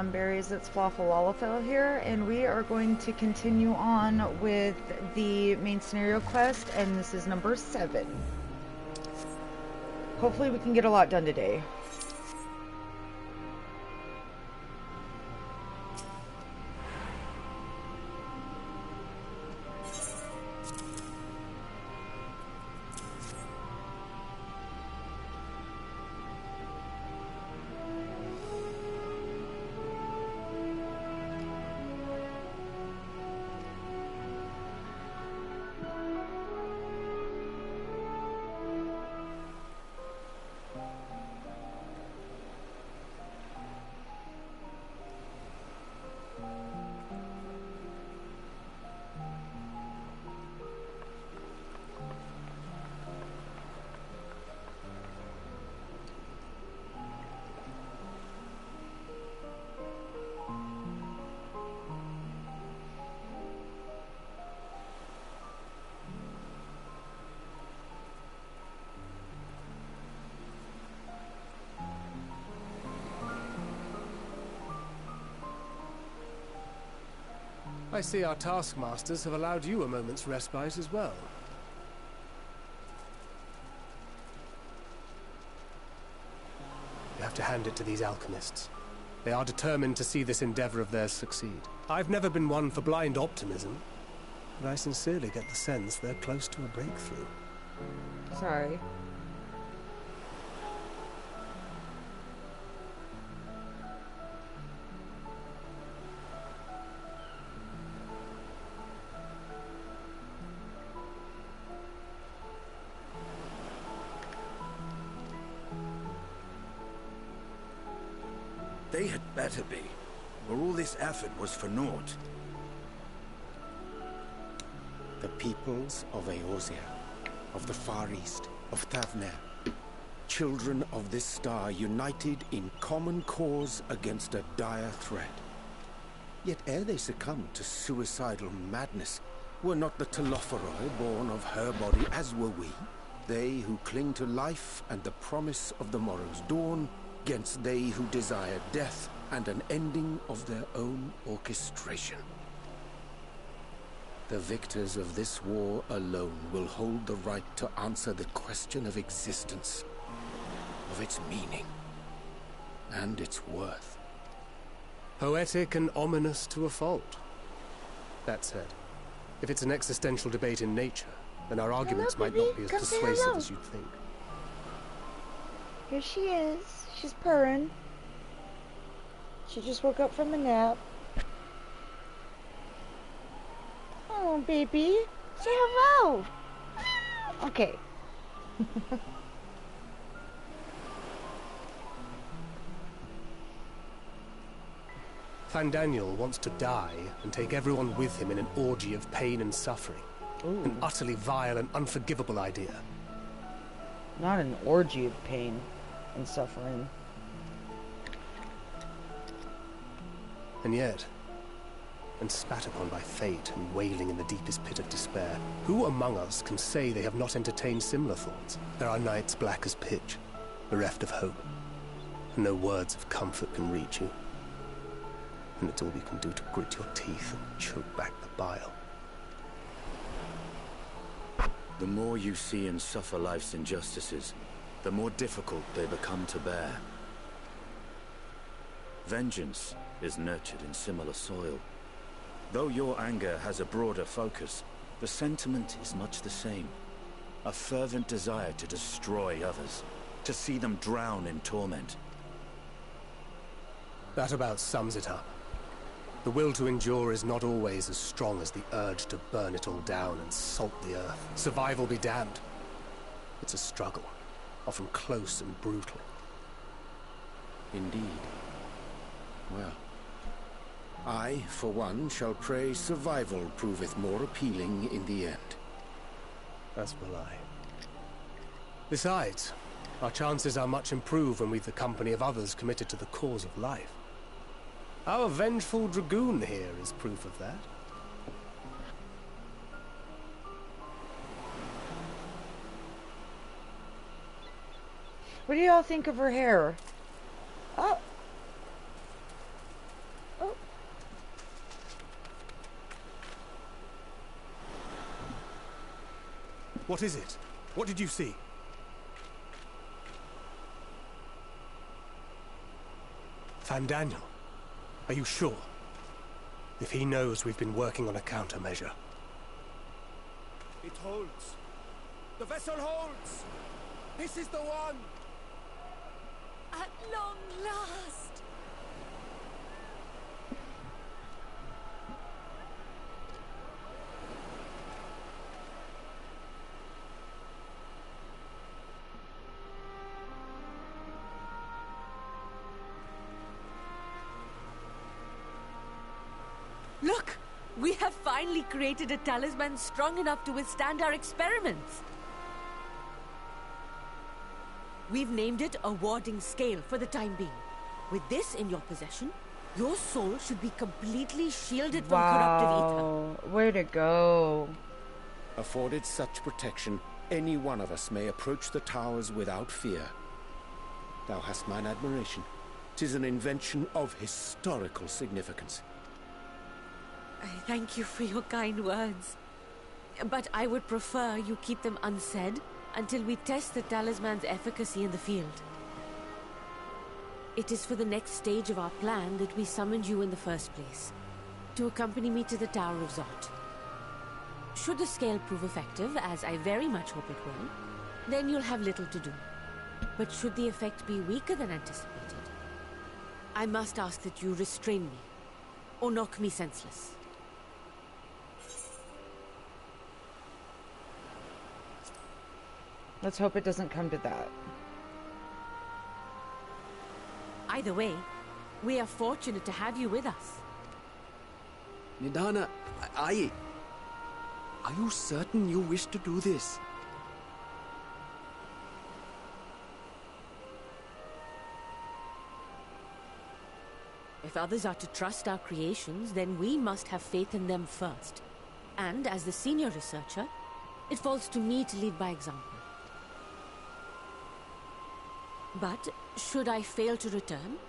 Berries, it's Flawful Lalafell here, and we are going to continue on with the main scenario quest, and this is number 7. Hopefully we can get a lot done today. I see our taskmasters have allowed you a moment's respite as well. You have to hand it to these alchemists. They are determined to see this endeavor of theirs succeed. I've never been one for blind optimism, but I sincerely get the sense they're close to a breakthrough. Sorry. They had better be, or all this effort was for naught. The peoples of Eorzea, of the Far East, of Thavner, children of this star united in common cause against a dire threat. Yet ere they succumbed to suicidal madness, were not the Telophoroi born of her body as were we? They who cling to life and the promise of the morrow's dawn, against they who desire death and an ending of their own orchestration. The victors of this war alone will hold the right to answer the question of existence, of its meaning, and its worth. Poetic and ominous to a fault. That said, if it's an existential debate in nature, then our arguments might not be as persuasive as you'd think. Here she is. She's purring. She just woke up from a nap. Oh, baby. Say hello. Okay. Fandaniel wants to die and take everyone with him in an orgy of pain and suffering. Ooh. An utterly vile and unforgivable idea. Not an orgy of pain and suffering. And yet, and spat upon by fate and wailing in the deepest pit of despair, who among us can say they have not entertained similar thoughts? There are nights black as pitch, bereft of hope, and no words of comfort can reach you. And it's all you can do to grit your teeth and choke back the bile. The more you see and suffer life's injustices, the more difficult they become to bear. Vengeance is nurtured in similar soil. Though your anger has a broader focus, the sentiment is much the same. A fervent desire to destroy others, to see them drown in torment. That about sums it up. The will to endure is not always as strong as the urge to burn it all down and salt the earth. Survival be damned. It's a struggle, often close and brutal. Indeed. Well, I, for one, shall pray survival proveth more appealing in the end. As will I. Besides, our chances are much improved when we've the company of others committed to the cause of life. Our vengeful dragoon here is proof of that. What do y'all think of her hair? Oh. What is it? What did you see? Fandaniel, are you sure? If he knows we've been working on a countermeasure. It holds. The vessel holds! This is the one! At long last! Look! We have finally created a talisman strong enough to withstand our experiments. We've named it a warding scale for the time being. With this in your possession, your soul should be completely shielded from corruptive ether. Way to go. Afforded such protection, any one of us may approach the towers without fear. Thou hast mine admiration. 'Tis an invention of historical significance. I thank you for your kind words. But I would prefer you keep them unsaid until we test the talisman's efficacy in the field. It is for the next stage of our plan that we summoned you in the first place, to accompany me to the Tower of Zot. Should the scale prove effective, as I very much hope it will, then you'll have little to do. But should the effect be weaker than anticipated, I must ask that you restrain me, or knock me senseless. Let's hope it doesn't come to that. Either way, we are fortunate to have you with us. Nidana, are you certain you wish to do this? If others are to trust our creations, then we must have faith in them first. And as the senior researcher, it falls to me to lead by example. But should I fail to return,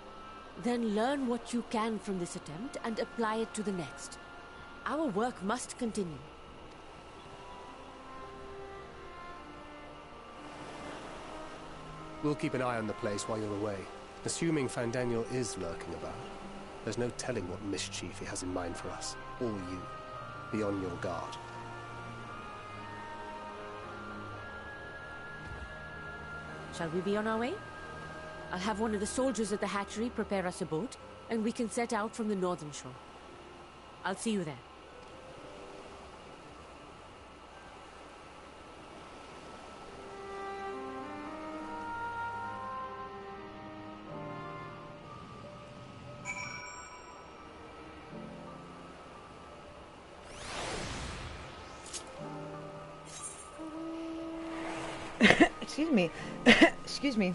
then learn what you can from this attempt and apply it to the next. Our work must continue. We'll keep an eye on the place while you're away. Assuming Fandaniel is lurking about, there's no telling what mischief he has in mind for us, or you. Be on your guard. Shall we be on our way? I'll have one of the soldiers at the hatchery prepare us a boat, and we can set out from the northern shore. I'll see you there. Excuse me. Excuse me.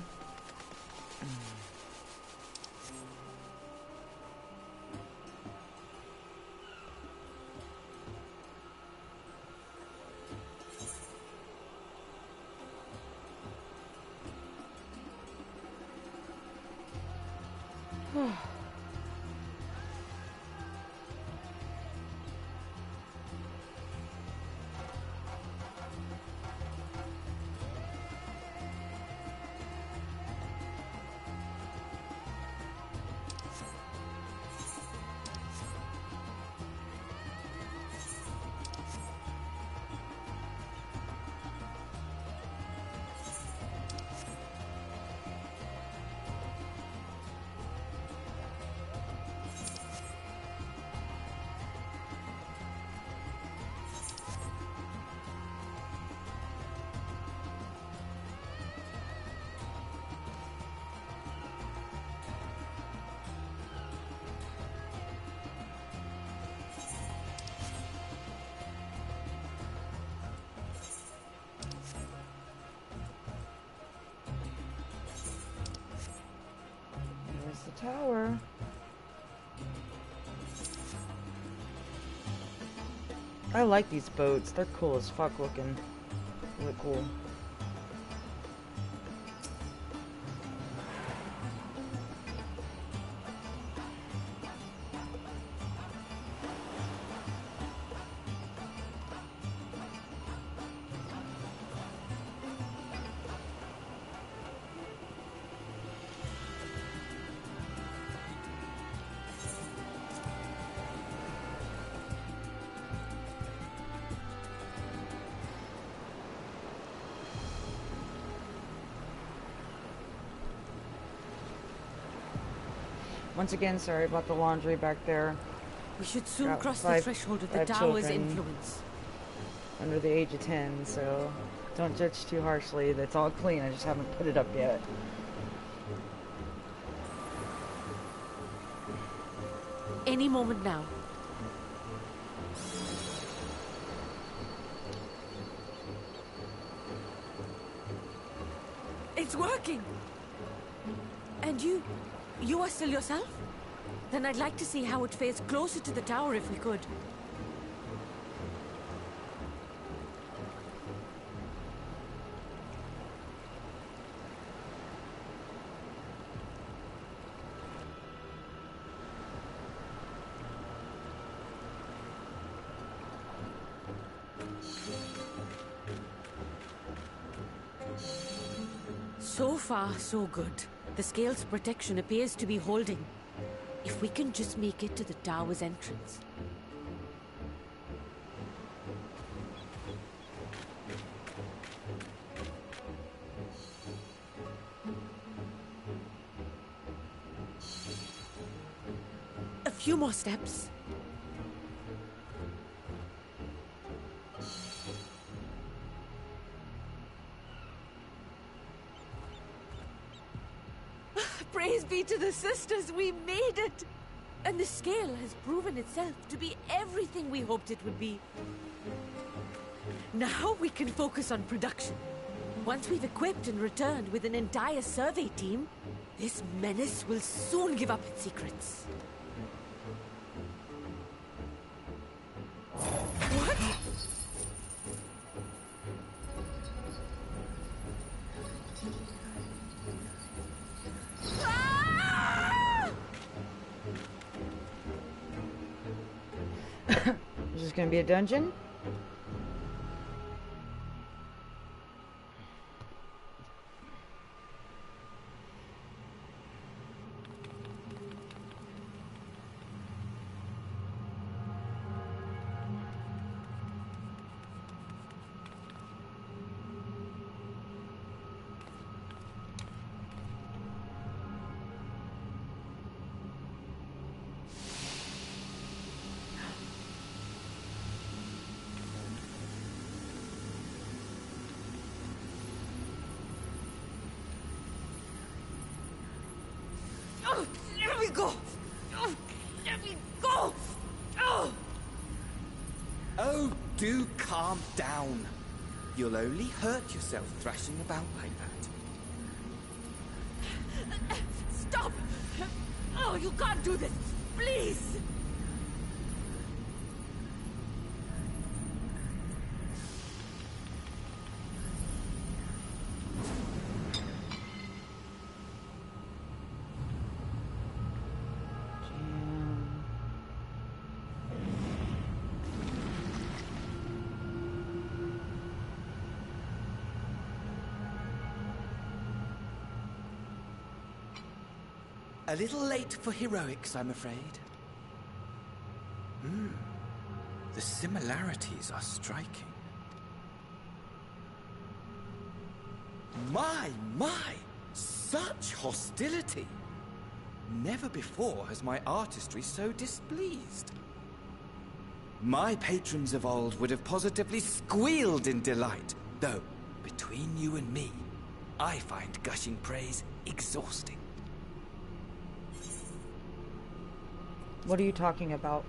Tower. I like these boats. They're cool as fuck looking. Really cool. Once again, sorry about the laundry back there. We should soon Got cross the five- threshold of the five tower's children. influence. Under the age of 10, so don't judge too harshly. That's all clean. I just haven't put it up yet. Any moment now. It's working! And you are still yourself? Then I'd like to see how it fares closer to the tower if we could. So far, so good. The scale's protection appears to be holding. If we can just make it to the tower's entrance. A few more steps. Praise be to the sisters, we made it! And the scale has proven itself to be everything we hoped it would be. Now we can focus on production. Once we've equipped and returned with an entire survey team, this menace will soon give up its secrets. What? Is this gonna be a dungeon? Oh, let me go! Oh, let me go! Oh! Oh, do calm down. You'll only hurt yourself thrashing about like that. Stop! Oh, you can't do this! Please! A little late for heroics, I'm afraid. The similarities are striking. My! Such hostility! Never before has my artistry so displeased. My patrons of old would have positively squealed in delight, though, between you and me, I find gushing praise exhausting. What are you talking about?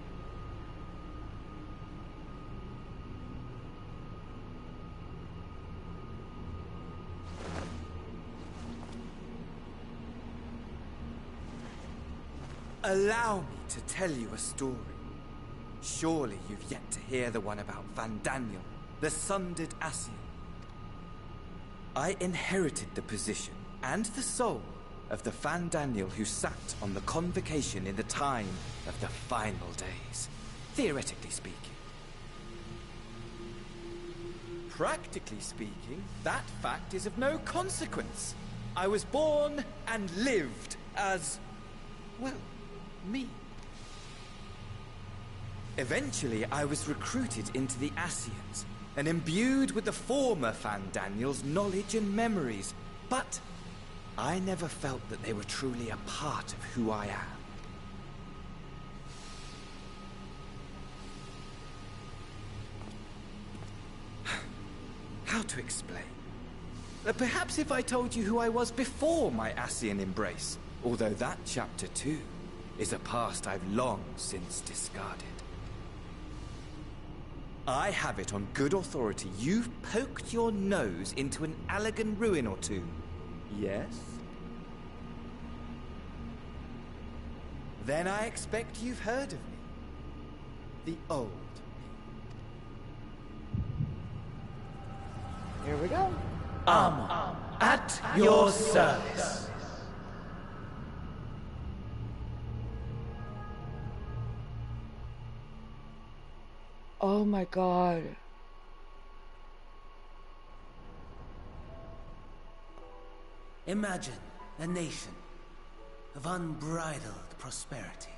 Allow me to tell you a story. Surely you've yet to hear the one about Van Daniel, the sundered Ascian. I inherited the position and the soul of the Van Daniel who sat on the convocation in the time of the final days, theoretically speaking. Practically speaking, that fact is of no consequence. I was born and lived as, well, me. Eventually, I was recruited into the Ascians and imbued with the former Van Daniel's knowledge and memories, but I never felt that they were truly a part of who I am. How to explain? Perhaps if I told you who I was before my Ascian embrace, although that chapter too is a past I've long since discarded. I have it on good authority you've poked your nose into an Allegan ruin or two. Yes? Then I expect you've heard of me. The old me. Here we go. At your service. Oh my god. Imagine a nation of unbridled prosperity.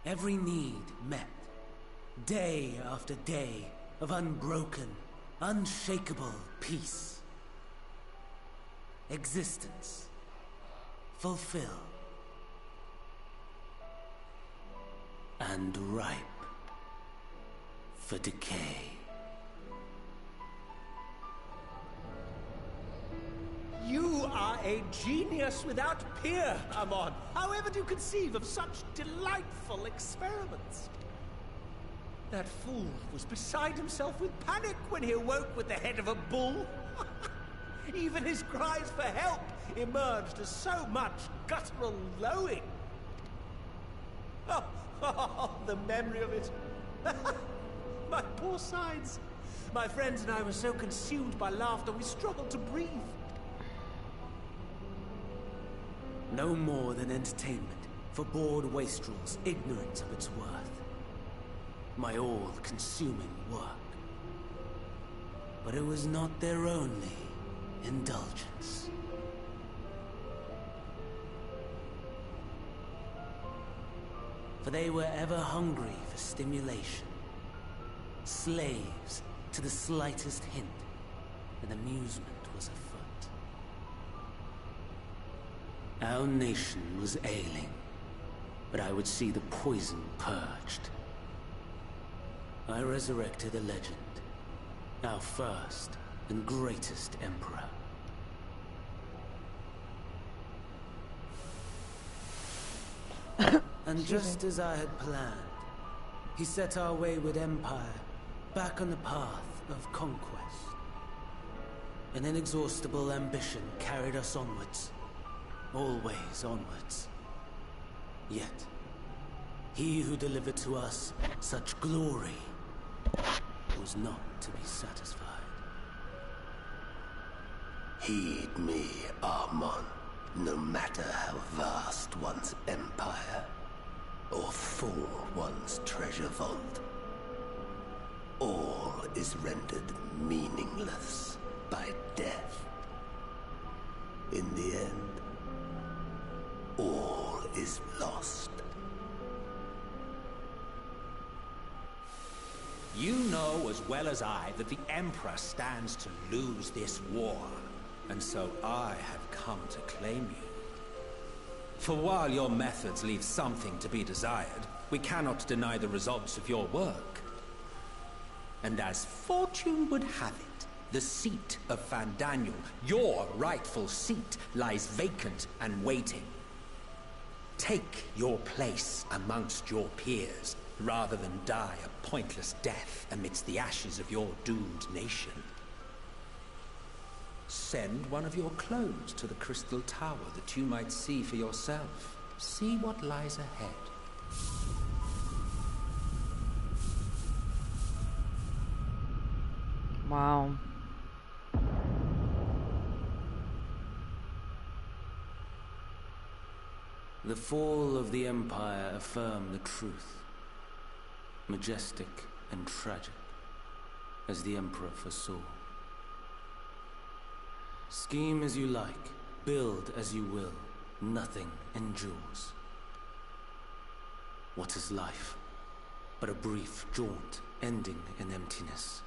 Every need met, day after day of unbroken, unshakable peace. Existence fulfilled and ripe for decay. You are a genius without peer, Amon. However do you conceive of such delightful experiments? That fool was beside himself with panic when he awoke with the head of a bull. Even his cries for help emerged as so much guttural lowing. Oh, the memory of it. My poor sides. My friends and I were so consumed by laughter we struggled to breathe. No more than entertainment for bored wastrels ignorant of its worth. My all-consuming work. But it was not their only indulgence. For they were ever hungry for stimulation. Slaves to the slightest hint that amusement was afoot. Our nation was ailing, but I would see the poison purged. I resurrected a legend, our first and greatest emperor. And just as I had planned, he set our wayward empire back on the path of conquest. An inexhaustible ambition carried us onwards, always onwards. Yet, he who delivered to us such glory was not to be satisfied. Heed me, Amon, no matter how vast one's empire, or full one's treasure vault. All is rendered meaningless by death. In the end, all is lost. You know as well as I that the Emperor stands to lose this war, and so I have come to claim you. For while your methods leave something to be desired, we cannot deny the results of your work. And as fortune would have it, the seat of Fandaniel, your rightful seat, lies vacant and waiting. Take your place amongst your peers, rather than die a pointless death amidst the ashes of your doomed nation. Send one of your clones to the Crystal Tower that you might see for yourself. See what lies ahead. Wow. The fall of the Empire affirmed the truth. Majestic and tragic, as the Emperor foresaw. Scheme as you like, build as you will, nothing endures. What is life but a brief jaunt ending in emptiness?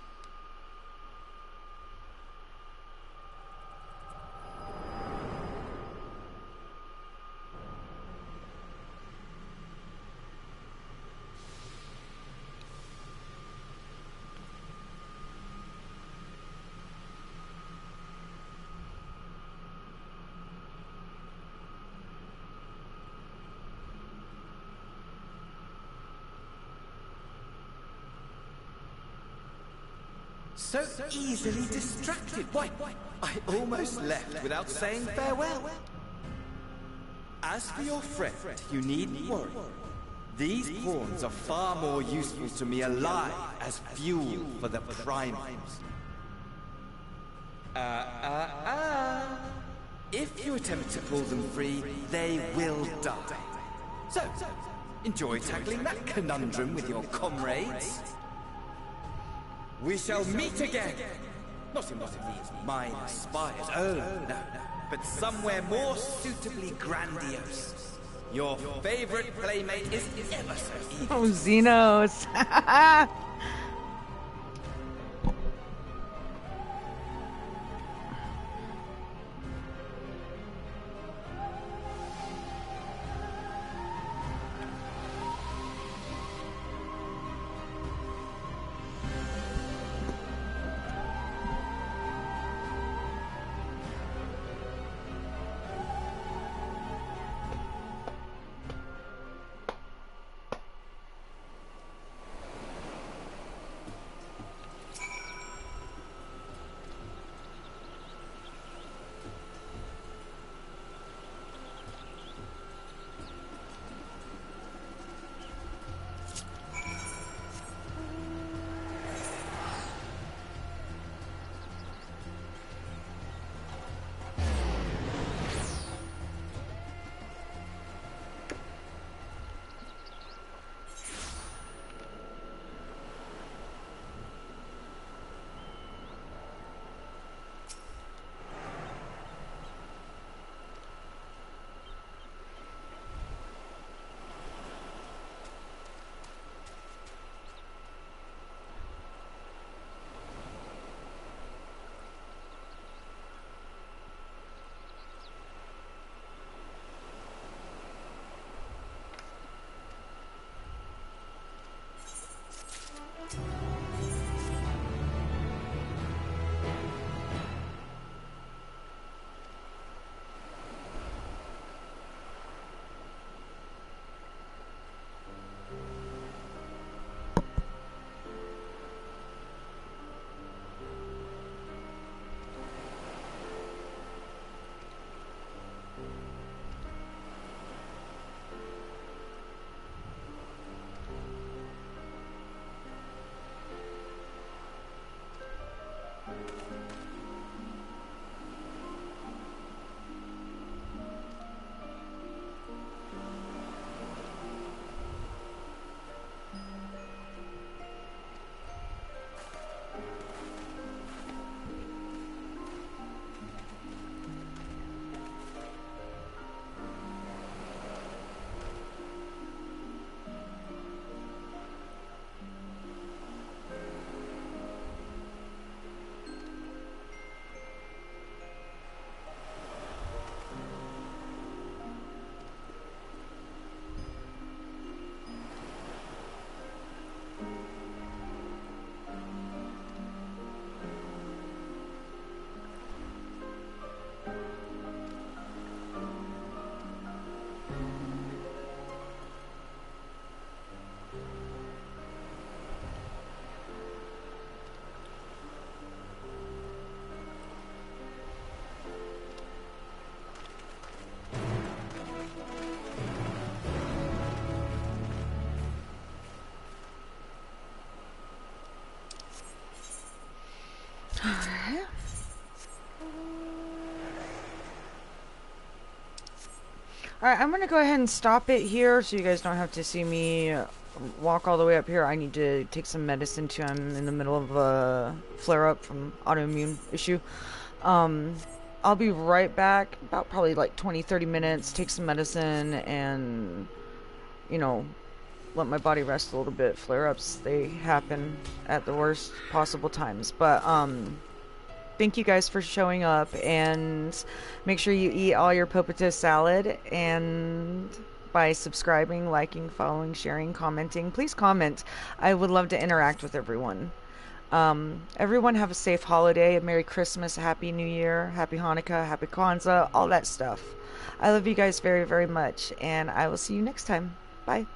So easily distracted. Why, I almost left without saying farewell. As for your friend, you needn't worry. These pawns are far more useful to me alive as fuel for the primates. If you attempt to pull them free, they will die. So, enjoy tackling that conundrum with your comrades. We shall meet again! Not in one of these minor spires, oh no, but somewhere more suitably grandiose. Your favorite playmate is ever so eager. Oh, Xenos. Alright, I'm gonna go ahead and stop it here so you guys don't have to see me walk all the way up here. I need to take some medicine too. I'm in the middle of a flare-up from autoimmune issue. I'll be right back, about probably like 20-30 minutes, take some medicine and, you know, let my body rest a little bit. Flare-ups, they happen at the worst possible times. But, thank you guys for showing up, and make sure you eat all your potato salad, and by subscribing, liking, following, sharing, commenting. Please comment. I would love to interact with everyone. Everyone have a safe holiday, a Merry Christmas, a Happy New Year, Happy Hanukkah, Happy Kwanzaa, all that stuff. I love you guys very, very much, and I will see you next time. Bye.